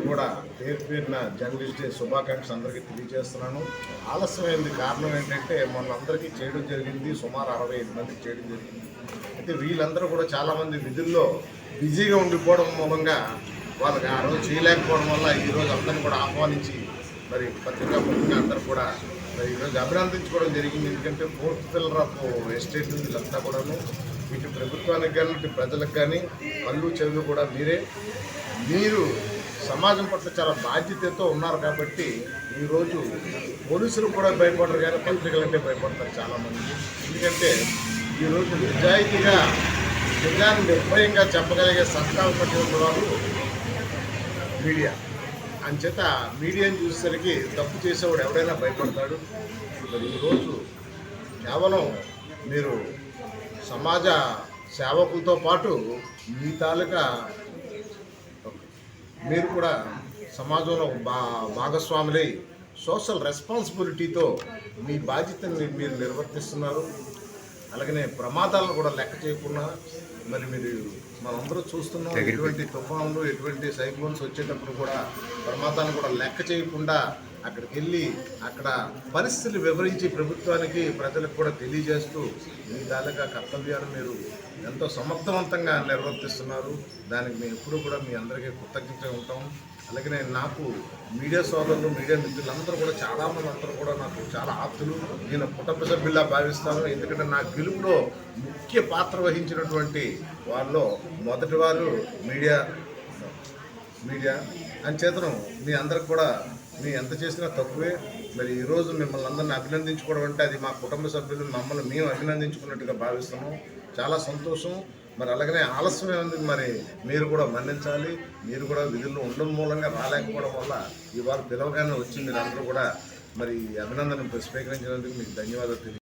కూడా పేరు పేరున జర్నలిస్ట్ డే శుభాకాంక్షలు అందరికీ తెలియజేస్తున్నాను. ఆలస్యమైంది కారణం ఏంటంటే మొన్న అందరికీ చేయడం జరిగింది, సుమారు 65 మందికి చేయడం జరిగింది. అయితే వీళ్ళందరూ కూడా చాలామంది విధుల్లో బిజీగా ఉండిపోవడం మూలంగా వాళ్ళకి ఆ రోజు చేయలేకపోవడం వల్ల ఈరోజు అందరిని కూడా ఆహ్వానించి మరి పత్రికా అందరూ కూడా మరి ఈరోజు అభినందించుకోవడం జరిగింది. ఎందుకంటే 4th పిల్లర్ ఆఫ్ ఎస్టేట్ వీళ్ళంతా కూడాను ఇటు ప్రభుత్వానికి కానీ ఇటు ప్రజలకు కానీ కళ్ళు చెవులు కూడా మీరు సమాజం పట్ల చాలా బాధ్యతతో ఉన్నారు కాబట్టి ఈరోజు పోలీసులు కూడా భయపడరు కానీ పత్రికలు అంటే భయపడతారు చాలామంది. ఎందుకంటే ఈరోజు నిజాయితీగా నిజాన్ని నిర్భయంగా చెప్పగలిగే సత్కాలు పట్టిన వాళ్ళు మీడియా. అంచేత మీడియాని చూసేసరికి తప్పు చేసేవాడు ఎవడైనా భయపడతాడు. మరి ఈరోజు కేవలం మీరు సమాజ సేవకులతో పాటు మీ తాలూకా మీరు కూడా సమాజంలో భాగస్వాములై సోషల్ రెస్పాన్సిబిలిటీతో మీ బాధ్యతని మీరు నిర్వర్తిస్తున్నారు. అలాగనే ప్రమాదాలను కూడా లెక్క చేయకుండా మరి మీరు మనందరూ చూస్తున్నాం, ఎటువంటి తుఫాన్లు ఎటువంటి సైక్లోన్స్ వచ్చేటప్పుడు కూడా ప్రమాదాలను కూడా లెక్క చేయకుండా అక్కడికి వెళ్ళి అక్కడ పరిస్థితులు వివరించి ప్రభుత్వానికి ప్రజలకు కూడా తెలియజేస్తూ మీ తాలూకా కర్తవ్యాన్ని మీరు ఎంతో సమర్థవంతంగా నిర్వర్తిస్తున్నారు. దానికి మేము ఎప్పుడూ కూడా మీ అందరికీ కృతజ్ఞతగా ఉంటాం. అలాగే నాకు మీడియా సోదరులు మీడియా మిత్రులందరూ కూడా చాలామంది అందరూ కూడా నాకు చాలా ఆప్తులు. నేను కుటుంబ సభ్యుల్లా భావిస్తాను. ఎందుకంటే నా గెలుపులో ముఖ్య పాత్ర వహించినటువంటి వాళ్ళలో మొదటి వారు మీడియా అంచేతను మీ అందరికి కూడా మీ ఎంత చేసినా తక్కువే. మరి ఈరోజు మిమ్మల్ని అందరినీ అభినందించుకోవడం అంటే అది మా కుటుంబ సభ్యులు మమ్మల్ని మేము అభినందించుకున్నట్టుగా భావిస్తున్నాం. చాలా సంతోషం. మరి అలాగనే ఆలస్యమే ఉంది, మరి మీరు కూడా మన్నించాలి. మీరు కూడా విధుల్లో ఉండడం మూలంగా రాలేకపోవడం వల్ల ఇవాళ పిలవగానే వచ్చి మీరు అందరూ కూడా మరి అభినందన స్వీకరించినందుకు మీకు ధన్యవాదాలు తెలియజేస్తాను.